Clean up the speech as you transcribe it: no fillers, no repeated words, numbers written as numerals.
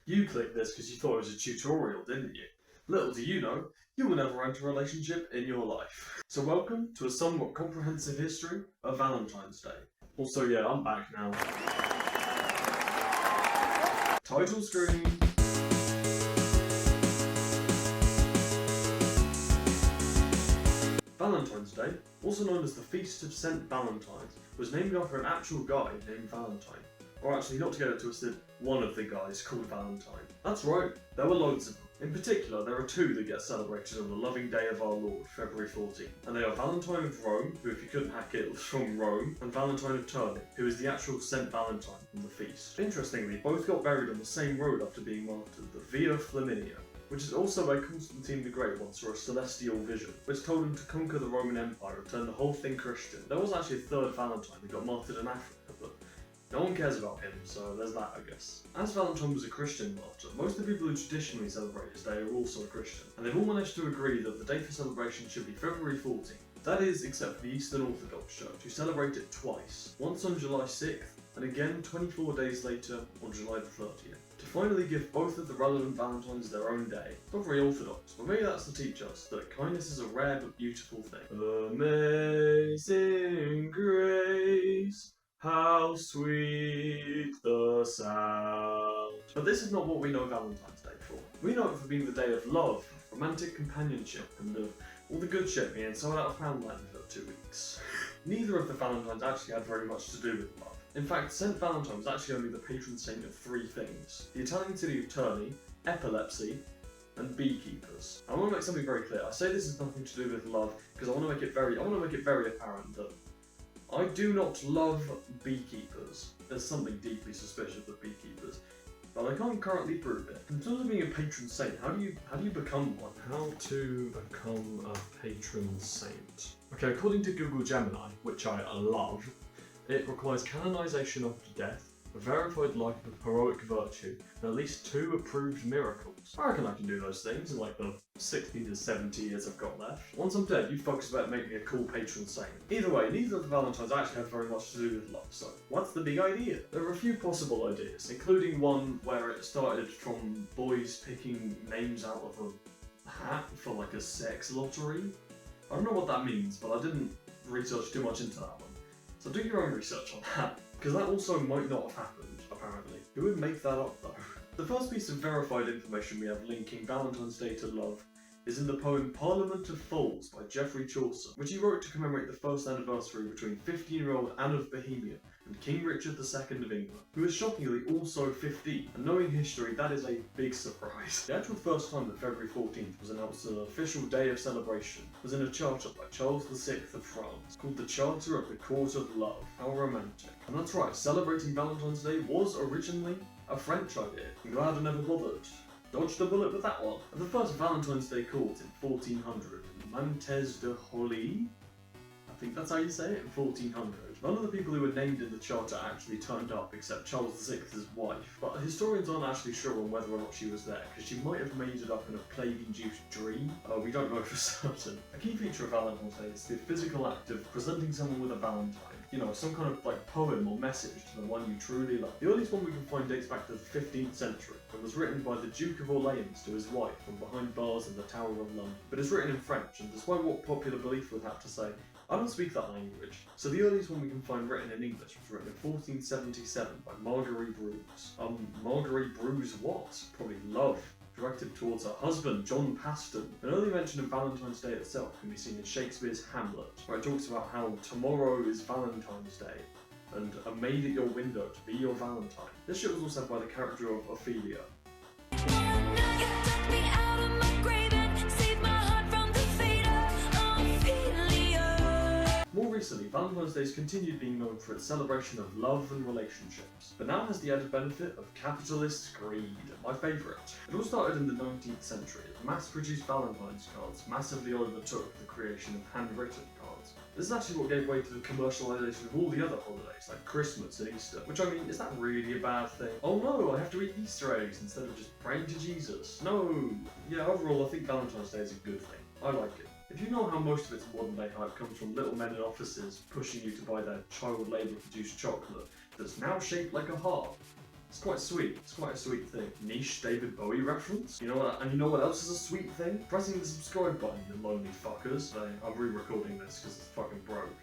You clicked this because you thought it was a tutorial, didn't you? Little do you know, you will never enter a relationship in your life. So welcome to a somewhat comprehensive history of Valentine's Day. Also, yeah, I'm back now. Title screen. Valentine's Day, also known as the Feast of St. Valentine, was named after an actual guy named Valentine. Or actually, not to get it twisted, one of the guys called Valentine. That's right, there were loads of them. In particular, there are two that get celebrated on the loving day of our Lord, February 14th. And they are Valentine of Rome, who if you couldn't hack it was from Rome, and Valentine of Terni, who is the actual St. Valentine from the feast. Interestingly, both got buried on the same road after being martyred, the Via Flaminia, which is also where Constantine the Great once saw a celestial vision, which told him to conquer the Roman Empire and turn the whole thing Christian. There was actually a third Valentine that got martyred in Africa, but no one cares about him, so there's that, I guess. As Valentine was a Christian martyr, most of the people who traditionally celebrate his day are also a Christian, and they've all managed to agree that the date for celebration should be February 14th. That is, except for the Eastern Orthodox Church, who celebrate it twice, once on July 6th, and again 24 days later on July the 30th. To finally give both of the relevant Valentines their own day. Not very orthodox, but maybe that's to teach us that kindness is a rare but beautiful thing. Amazing grace, how sweet the sound. But this is not what we know Valentine's Day for. We know it for being the day of love, romantic companionship, and of all the good shit being sold out of Poundland for 2 weeks. Neither of the Valentines actually had very much to do with love. In fact, St. Valentine was actually only the patron saint of 3 things: the Italian city of Terni, epilepsy, and beekeepers. I want to make something very clear. I say this has nothing to do with love because I want to make it very apparent that I do not love beekeepers. There's something deeply suspicious of beekeepers, but I can't currently prove it. In terms of being a patron saint, how do you become one? How to become a patron saint? Okay, according to Google Gemini, which I love, it requires canonization after death, a verified life of heroic virtue, and at least 2 approved miracles. I reckon I can do those things in like the 60 to 70 years I've got left. Once I'm dead, you fuckers better make me a cool patron saint. Either way, neither of the Valentines actually have very much to do with love, so what's the big idea? There are a few possible ideas, including one where it started from boys picking names out of a hat for like a sex lottery. I don't know what that means, but I didn't research too much into that one. So do your own research on that, because that also might not have happened, apparently. Who would make that up, though? The first piece of verified information we have linking Valentine's Day to love is in the poem Parliament of Fools by Geoffrey Chaucer, which he wrote to commemorate the first anniversary between 15-year-old Anne of Bohemia and King Richard II of England, who is shockingly also 15, and knowing history, that is a big surprise. The actual first time that February 14th was announced as an official day of celebration was in a charter by Charles VI of France, called the Charter of the Court of Love. How romantic. And that's right, celebrating Valentine's Day was originally a French idea. I'm glad I never bothered. Dodged a bullet with that one. At the first Valentine's Day court in 1400, Mantes de Holy, I think that's how you say it, in 1400. None of the people who were named in the charter actually turned up except Charles VI's wife, but historians aren't actually sure on whether or not she was there, because she might have made it up in a plague-induced dream. We don't know for certain. A key feature of Valentine's Day is the physical act of presenting someone with a valentine. You know, some kind of like poem or message to the one you truly love. The earliest one we can find dates back to the 15th century and was written by the Duke of Orleans to his wife from behind bars in the Tower of London. But it's written in French, and despite what popular belief would have to say, I don't speak that language. So the earliest one we can find written in English was written in 1477 by Marguerite Bruce. Marguerite Bruce what? Probably love. Directed towards her husband, John Paston. An early mention of Valentine's Day itself can be seen in Shakespeare's Hamlet, where it talks about how tomorrow is Valentine's Day, and a maid at your window to be your Valentine. This shit was all said by the character of Ophelia. More recently, Valentine's Day has continued being known for its celebration of love and relationships, but now has the added benefit of capitalist greed, my favourite. It all started in the 19th century, as mass-produced Valentine's cards massively overtook the creation of handwritten cards. This is actually what gave way to the commercialisation of all the other holidays, like Christmas and Easter, which I mean, is that really a bad thing? Oh no, I have to eat Easter eggs instead of just praying to Jesus. No! Yeah, overall I think Valentine's Day is a good thing. I like it. If you know how most of its modern day hype comes from little men in offices pushing you to buy their child labour produced chocolate that's now shaped like a heart, It's quite sweet. It's quite a sweet thing. Niche David Bowie reference. You know what? And you know what else is a sweet thing? Pressing the subscribe button, you lonely fuckers. I'm re-recording this because it's fucking broke.